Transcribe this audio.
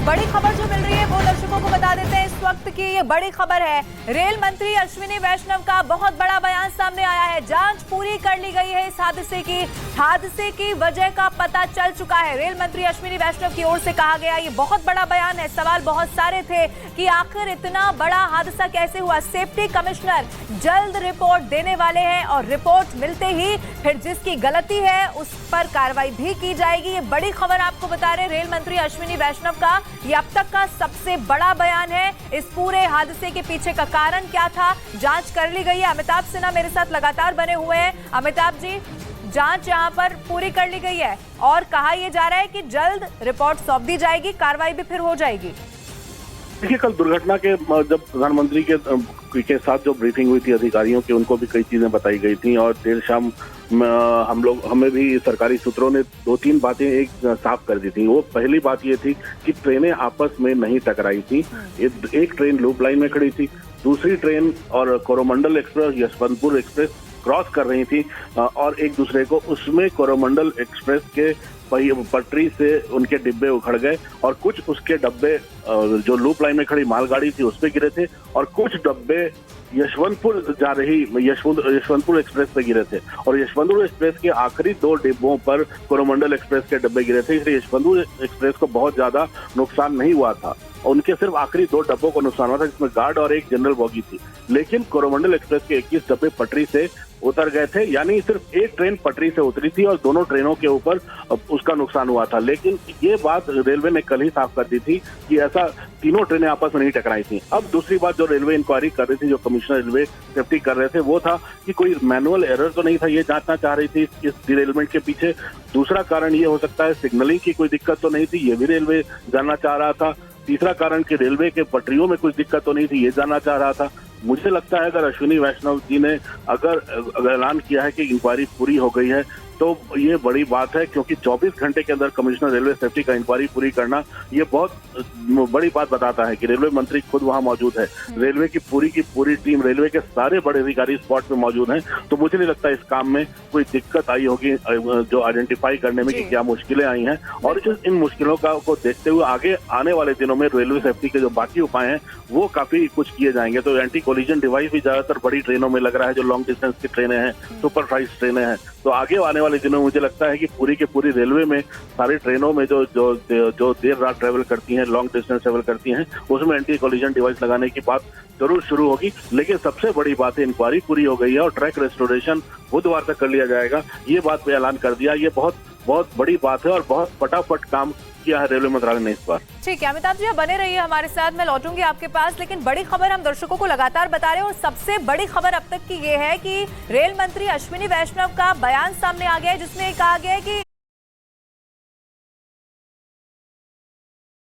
बड़ी खबर जो मिल रही है वो दर्शकों को बता देते हैं इस वक्त की ये बड़ी खबर है। रेल मंत्री अश्विनी वैष्णव का बहुत बड़ा बयान सामने आया है। जांच पूरी कर ली गई है इस हादसे की वजह का पता चल चुका है। रेल मंत्री अश्विनी वैष्णव की ओर से कहा गया ये बहुत बड़ा बयान है। सवाल बहुत सारे थे कि आखिर इतना बड़ा हादसा कैसे हुआ। सेफ्टी कमिश्नर जल्द रिपोर्ट देने वाले हैं और रिपोर्ट मिलते ही फिर जिसकी गलती है उस पर कार्रवाई भी की जाएगी। ये बड़ी खबर आपको बता रहे रेल मंत्री अश्विनी वैष्णव का ये अब तक का सबसे बड़ा बयान है। इस पूरे हादसे के पीछे का कारण क्या था, जांच कर ली गई है। अमिताभ सिन्हा मेरे साथ लगातार बने हुए हैं। अमिताभ जी, जांच यहां पर पूरी कर ली गई है और कहा यह जा रहा है कि जल्द रिपोर्ट सौंप दी जाएगी, कार्रवाई भी फिर हो जाएगी। देखिए, कल दुर्घटना के जब प्रधानमंत्री के साथ जो ब्रीफिंग हुई थी अधिकारियों की, उनको भी कई चीजें बताई गई थी और देर शाम हमें भी सरकारी सूत्रों ने 2-3 बातें एक साफ कर दी थी। वो पहली बात ये थी कि ट्रेनें आपस में नहीं टकराई थी। एक ट्रेन लूप लाइन में खड़ी थी, दूसरी ट्रेन और Coromandel express, Yeshwantpur express cross कर रही थी और एक दूसरे को, उसमें कोरोमंडल एक्सप्रेस के पटरी से उनके डिब्बे उखड़ गए और कुछ उसके डब्बे जो लूप लाइन में खड़ी मालगाड़ी थी उस पे गिरे थे और कुछ डब्बे यशवंतपुर जा रही यशवंतपुर एक्सप्रेस पे गिरे थे और यशवंतपुर एक्सप्रेस के आखिरी 2 डिब्बों पर कोरोमंडल एक्सप्रेस के डब्बे गिरे थे। इसलिए यशवंतपुर एक्सप्रेस को बहुत ज्यादा नुकसान नहीं हुआ था, उनके सिर्फ आखिरी 2 डब्बों को नुकसान हुआ था, जिसमें गार्ड और एक जनरल बोगी थी। लेकिन कोरोमंडल एक्सप्रेस के 21 डब्बे पटरी से उतर गए थे, यानी सिर्फ एक ट्रेन पटरी से उतरी थी और दोनों ट्रेनों के ऊपर उसका नुकसान हुआ था। लेकिन ये बात रेलवे ने कल ही साफ कर दी थी कि ऐसा तीनों ट्रेनें आपस में नहीं टकराई थी। अब दूसरी बात जो रेलवे इंक्वायरी कर रही थी, जो कमिश्नर रेलवे सेफ्टी कर रहे थे, वो था कि कोई मैनुअल एरर तो नहीं था, ये जांचना चाह रही थी इस डिरेलमेंट के पीछे। दूसरा कारण ये हो सकता है सिग्नलिंग की कोई दिक्कत तो नहीं थी, ये भी रेलवे जानना चाह रहा था। तीसरा कारण कि रेलवे के पटरियों में कुछ दिक्कत तो नहीं थी, ये जानना चाह रहा था। मुझे लगता है अगर अश्विनी वैष्णव जी ने अगर ऐलान किया है कि इंक्वायरी पूरी हो गई है तो ये बड़ी बात है, क्योंकि 24 घंटे के अंदर कमिश्नर रेलवे सेफ्टी का इंक्वायरी पूरी करना ये बहुत बड़ी बात बताता है कि रेलवे मंत्री खुद वहां मौजूद है, रेलवे की पूरी टीम, रेलवे के सारे बड़े अधिकारी स्पॉट पे मौजूद हैं। तो मुझे नहीं लगता इस काम में कोई दिक्कत आई होगी जो आइडेंटिफाई करने में कि क्या मुश्किलें आई हैं। और इन मुश्किलों को देखते हुए आगे आने वाले दिनों में रेलवे सेफ्टी के जो बाकी उपाय हैं वो काफी कुछ किए जाएंगे। तो एंटी कोलिजन डिवाइस भी ज्यादातर बड़ी ट्रेनों में लग रहा है, जो लॉन्ग डिस्टेंस की ट्रेनें हैं, सुपरफास्ट ट्रेनें हैं। तो आगे आने वाले दिनों में मुझे लगता है कि पूरी के पूरी रेलवे में सारी ट्रेनों में जो देर रात ट्रेवल करती हैं, लॉन्ग डिस्टेंस ट्रेवल करती हैं, उसमें एंटी कोलिजन डिवाइस लगाने की बात जरूर शुरू होगी। लेकिन सबसे बड़ी बात है इंक्वायरी पूरी हो गई है और ट्रैक रेस्टोरेशन बुधवार तक कर लिया जाएगा, ये बात पे ऐलान कर दिया। ये बहुत बड़ी बात है और बहुत फटाफट काम किया है रेलवे मंत्रालय ने इस बार। ठीक है अमिताभ जी, आप बने रहिए हमारे साथ, मैं लौटूंगी आपके पास। लेकिन बड़ी खबर हम दर्शकों को लगातार बता रहे हैं और सबसे बड़ी खबर अब तक की ये है कि रेल मंत्री अश्विनी वैष्णव का बयान सामने आ गया है, जिसमें कहा गया है कि